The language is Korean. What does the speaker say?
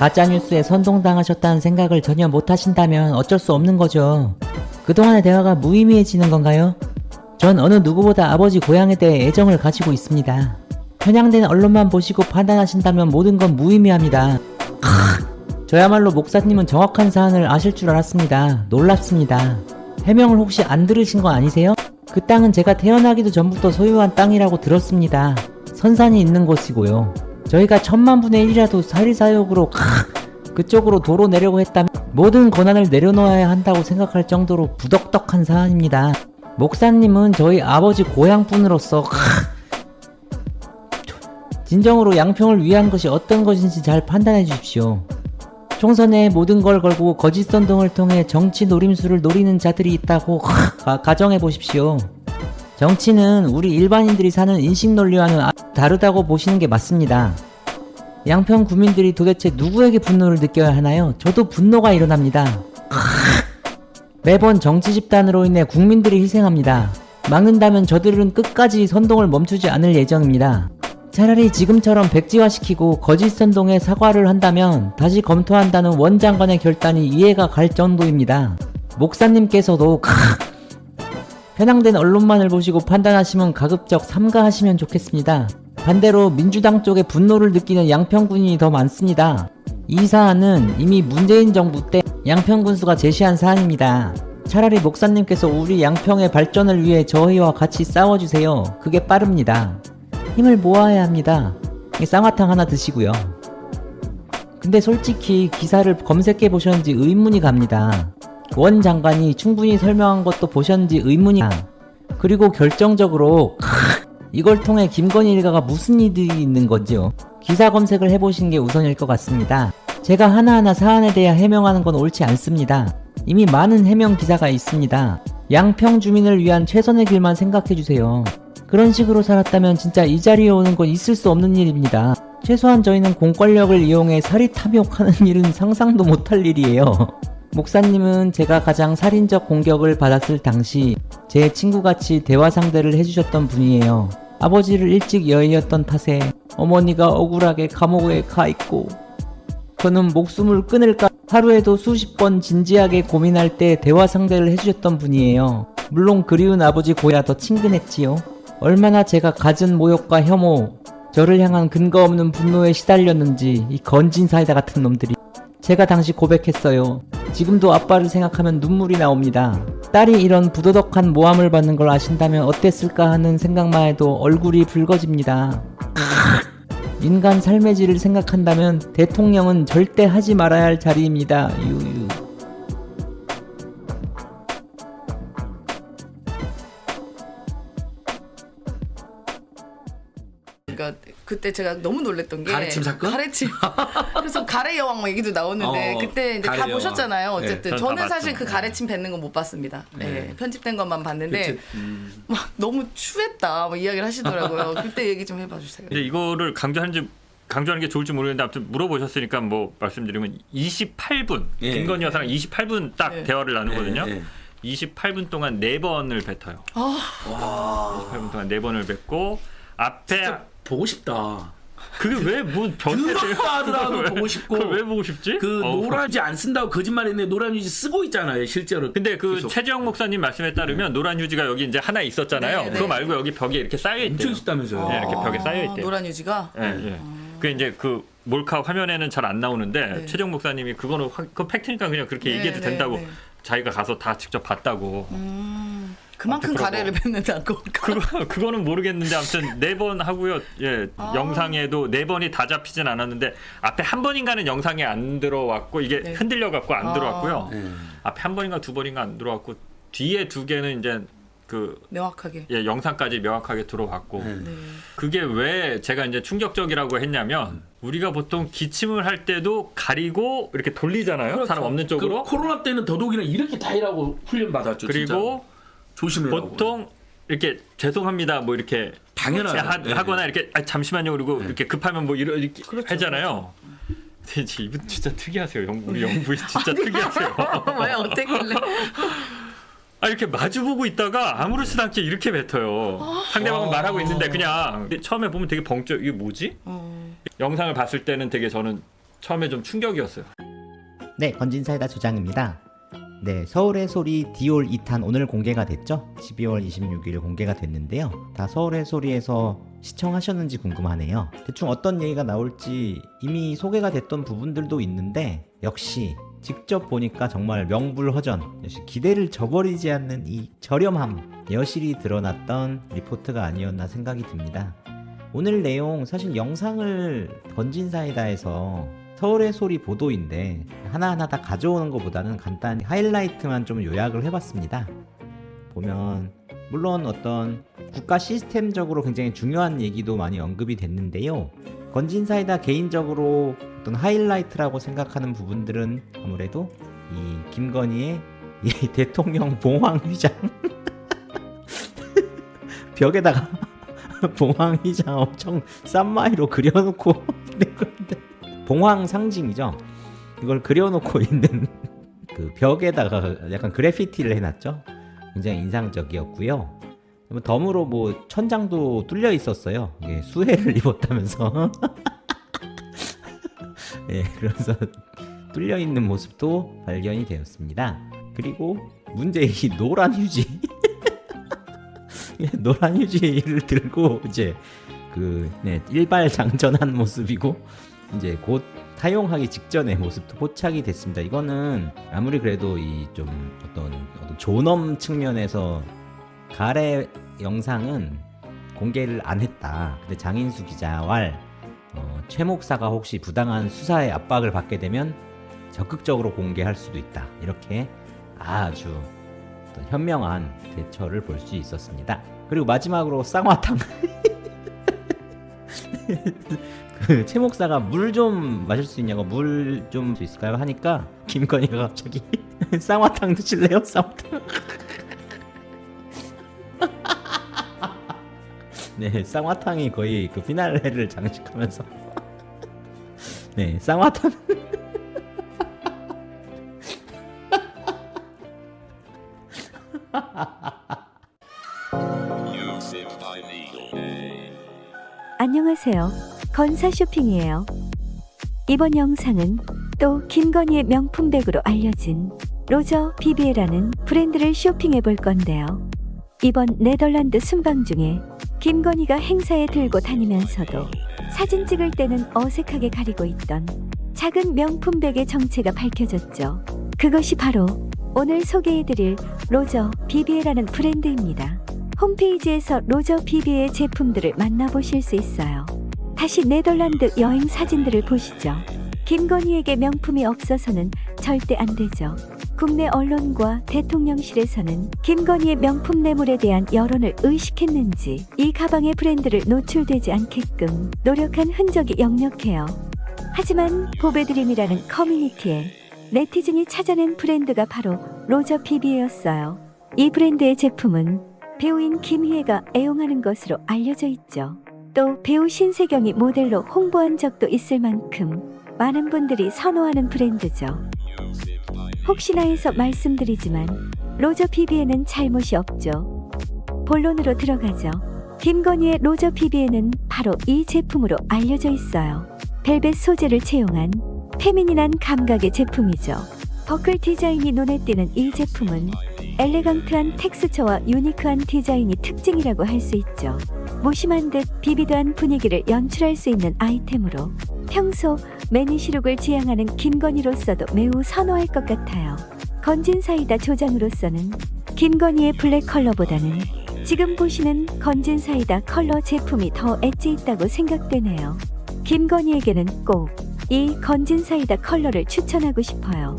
가짜뉴스에 선동당하셨다는 생각을 전혀 못하신다면 어쩔 수 없는 거죠. 그동안의 대화가 무의미해지는 건가요? 전 어느 누구보다 아버지 고향에 대해 애정을 가지고 있습니다. 편향된 언론만 보시고 판단하신다면 모든 건 무의미합니다. 저야말로 목사님은 정확한 사안을 아실 줄 알았습니다. 놀랍습니다. 해명을 혹시 안 들으신 거 아니세요? 그 땅은 제가 태어나기도 전부터 소유한 땅이라고 들었습니다. 선산이 있는 곳이고요. 저희가 1000만분의 1이라도 사리사욕으로 그쪽으로 도로 내려고 했다면 모든 권한을 내려놓아야 한다고 생각할 정도로 부덕덕한 사안입니다. 목사님은 저희 아버지 고향분으로서 진정으로 양평을 위한 것이 어떤 것인지 잘 판단해 주십시오. 총선에 모든 걸 걸고 거짓 선동을 통해 정치 노림수를 노리는 자들이 있다고 가정해 보십시오. 정치는 우리 일반인들이 사는 인식 논리와는 다르다고 보시는 게 맞습니다. 양평 구민들이 도대체 누구에게 분노를 느껴야 하나요? 저도 분노가 일어납니다. 매번 정치 집단으로 인해 국민들이 희생합니다. 막는다면 저들은 끝까지 선동을 멈추지 않을 예정입니다. 차라리 지금처럼 백지화시키고 거짓 선동에 사과를 한다면 다시 검토한다는 원 장관의 결단이 이해가 갈 정도입니다. 목사님께서도 편향된 언론만을 보시고 판단하시면 가급적 삼가하시면 좋겠습니다. 반대로 민주당 쪽에 분노를 느끼는 양평군인이 더 많습니다. 이 사안은 이미 문재인 정부 때 양평군수가 제시한 사안입니다. 차라리 목사님께서 우리 양평의 발전을 위해 저희와 같이 싸워주세요. 그게 빠릅니다. 힘을 모아야 합니다. 쌍화탕 하나 드시고요. 근데 솔직히 기사를 검색해 보셨는지 의문이 갑니다. 원 장관이 충분히 설명한 것도 보셨는지 의문이 그리고 결정적으로 이걸 통해 김건희 일가가 무슨 일이 있는 거지요? 기사 검색을 해보시는 게 우선일 것 같습니다. 제가 하나하나 사안에 대해 해명하는 건 옳지 않습니다. 이미 많은 해명 기사가 있습니다. 양평 주민을 위한 최선의 길만 생각해주세요. 그런 식으로 살았다면 진짜 이 자리에 오는 건 있을 수 없는 일입니다. 최소한 저희는 공권력을 이용해 사리 탐욕하는 일은 상상도 못할 일이에요. 목사님은 제가 가장 살인적 공격을 받았을 당시 제 친구같이 대화 상대를 해주셨던 분이에요. 아버지를 일찍 여의었던 탓에 어머니가 억울하게 감옥에 가 있고 저는 목숨을 끊을까 하루에도 수십 번 진지하게 고민할 때 대화 상대를 해주셨던 분이에요. 물론 그리운 아버지 고야 더 친근했지요. 얼마나 제가 갖은 모욕과 혐오, 저를 향한 근거 없는 분노에 시달렸는지 이 건진 사이다 같은 놈들이. 제가 당시 고백했어요. 지금도 아빠를 생각하면 눈물이 나옵니다. 딸이 이런 부도덕한 모함을 받는 걸 아신다면 어땠을까 하는 생각만 해도 얼굴이 붉어집니다. 인간 삶의 질을 생각한다면 대통령은 절대 하지 말아야 할 자리입니다. 유유. 그러니까 그때 제가 너무 놀랬던 게 가래침 사건? 가래침. 그래서 가래 여왕 막 얘기도 나오는데 그때 이제 다 여왕. 보셨잖아요. 어쨌든 네, 저는 다 사실 봤죠. 그 가래침 뱉는 건 못 봤습니다. 네, 편집된 것만 봤는데 그치, 막 너무 추했다 막 이야기를 하시더라고요. 그때 얘기 좀 해봐 주세요. 근데 이거를 강조하는 게 좋을지 모르겠는데 아무튼 물어보셨으니까 뭐 말씀드리면 28분 예. 김건희 여사랑 28분 딱 예. 대화를 나누거든요. 예, 예. 28분 동안 4번을 뱉어요. 와 28분 동안 4번을 뱉고 앞에 진짜 보고 싶다. 그게 왜뭐 들었다 하더라도 보고 싶고 그걸 왜 보고 싶지? 그 노란지 안 쓴다고 거짓말했는데 노란유지 쓰고 있잖아요 실제로. 근데 그 계속. 최재형 목사님 말씀에 따르면 노란 휴지가 여기 이제 하나 있었잖아요. 네, 그거 네. 말고 여기 벽에 이렇게 쌓여 있대요. 엄청 있다면서요. 네, 이렇게 벽에 쌓여 있대요. 노란 유지가. 예, 예. 그 이제 그 몰카 화면에는 잘 안 나오는데 네. 최정 목사님이 그거는 그 팩트니까 그냥 그렇게 네, 얘기해도 네, 된다고 네. 자기가 가서 다 직접 봤다고. 그만큼 그러고. 가래를 뱉는다고. 그거는 모르겠는데 아무튼 4번 하고요. 예, 영상에도 4번이 다 잡히진 않았는데 앞에 한 번인가는 영상에 안 들어왔고 이게 네. 흔들려 갖고 안 들어왔고요. 네. 앞에 한 번인가 두 번인가 안 들어왔고 뒤에 2개는 이제 그 명확하게. 예, 영상까지 명확하게 들어왔고. 네. 네. 그게 왜 제가 이제 충격적이라고 했냐면 우리가 보통 기침을 할 때도 가리고 이렇게 돌리잖아요. 그렇죠. 사람 없는 쪽으로. 그 코로나 때는 더더욱이나 이렇게 다 이라고 훈련 받았죠. 그리고 조심해라고. 보통 이렇게 죄송합니다 뭐 이렇게 당연하죠. 네. 하거나 이렇게 잠시만요 그리고 네. 이렇게 급하면 뭐 이렇게 그렇죠, 하잖아요. 근데 이분 진짜 특이하세요. 우리 영부인 진짜 특이하세요. 왜 어땠길래? 아 이렇게 마주보고 있다가 아무렇지도 않게 이렇게 뱉어요. 상대방은 말하고 있는데 그냥 처음에 보면 되게 벙쪄 이게 뭐지? 영상을 봤을 때는 되게 저는 처음에 좀 충격이었어요. 네, 건진사이다 조장입니다. 네, 서울의 소리 디올 2탄 오늘 공개가 됐죠? 12월 26일 공개가 됐는데요. 다 서울의 소리에서 시청하셨는지 궁금하네요. 대충 어떤 얘기가 나올지 이미 소개가 됐던 부분들도 있는데 역시 직접 보니까 정말 명불허전, 역시 기대를 저버리지 않는 이 저렴함, 여실히 드러났던 리포트가 아니었나 생각이 듭니다. 오늘 내용 사실 영상을 건진사이다에서 서울의 소리 보도인데 하나하나 다 가져오는 것보다는 간단히 하이라이트만 좀 요약을 해봤습니다. 보면 물론 어떤 국가 시스템적으로 굉장히 중요한 얘기도 많이 언급이 됐는데요. 건진사이다 개인적으로 어떤 하이라이트라고 생각하는 부분들은 아무래도 이 김건희의 이 대통령 봉황휘장 벽에다가 봉황휘장 엄청 싼마이로 그려놓고 있는 건데, 봉황 상징이죠. 이걸 그려놓고 있는 그 벽에다가 약간 그래피티를 해놨죠. 굉장히 인상적이었고요. 덤으로 뭐 천장도 뚫려 있었어요. 이게 수해를 입었다면서. 예, 그래서 뚫려 있는 모습도 발견이 되었습니다. 그리고 문제의 이 노란 휴지. 노란 휴지를 들고 이제 일발장전한 모습이고 이제 곧 사용하기 직전의 모습도 포착이 됐습니다. 이거는 아무리 그래도 이 좀 어떤 존엄 측면에서 가래 영상은 공개를 안 했다. 근데 장인수 기자와 최 목사가 혹시 부당한 수사의 압박을 받게 되면 적극적으로 공개할 수도 있다. 이렇게 아주 어떤 현명한 대처를 볼 수 있었습니다. 그리고 마지막으로 쌍화탕. 그 최 목사가 물 좀 마실 수 있냐고, 물 좀 수 있을까요? 하니까 김건희가 갑자기 쌍화탕 드실래요? 쌍화탕. 네, 쌍화탕이 거의 그 피날레를 장식하면서 네, 쌍화탕. 안녕하세요. 건사 쇼핑이에요. 이번 영상은 또 김건희의 명품백으로 알려진 로저 비비에라는 브랜드를 쇼핑해 볼 건데요. 이번 네덜란드 순방 중에 김건희가 행사에 들고 다니면서도 사진 찍을 때는 어색하게 가리고 있던 작은 명품백의 정체가 밝혀졌죠. 그것이 바로 오늘 소개해드릴 로저 비비에라는 브랜드입니다. 홈페이지에서 로저 비비에의 제품들을 만나보실 수 있어요. 다시 네덜란드 여행 사진들을 보시죠. 김건희에게 명품이 없어서는 절대 안 되죠. 국내 언론과 대통령실에서는 김건희의 명품 뇌물에 대한 여론을 의식했는지 이 가방의 브랜드를 노출되지 않게끔 노력한 흔적이 역력해요. 하지만 보배드림이라는 커뮤니티에 네티즌이 찾아낸 브랜드가 바로 로저 비비에였어요. 이 브랜드의 제품은 배우인 김희애가 애용하는 것으로 알려져 있죠. 또 배우 신세경이 모델로 홍보한 적도 있을 만큼 많은 분들이 선호하는 브랜드죠. 혹시나 해서 말씀드리지만 로저 비비에는 잘못이 없죠. 본론으로 들어가죠. 김건희의 로저 비비에는 바로 이 제품으로 알려져 있어요. 벨벳 소재를 채용한 페미닌한 감각의 제품이죠. 버클 디자인이 눈에 띄는 이 제품은 엘레강트한 텍스처와 유니크한 디자인이 특징이라고 할 수 있죠. 무심한 듯 비비드한 분위기를 연출할 수 있는 아이템으로 평소 매니시룩을 지향하는 김건희로서도 매우 선호할 것 같아요. 건진사이다 조장으로서는 김건희의 블랙 컬러보다는 지금 보시는 건진사이다 컬러 제품이 더 엣지 있다고 생각되네요. 김건희에게는 꼭 이 건진사이다 컬러를 추천하고 싶어요.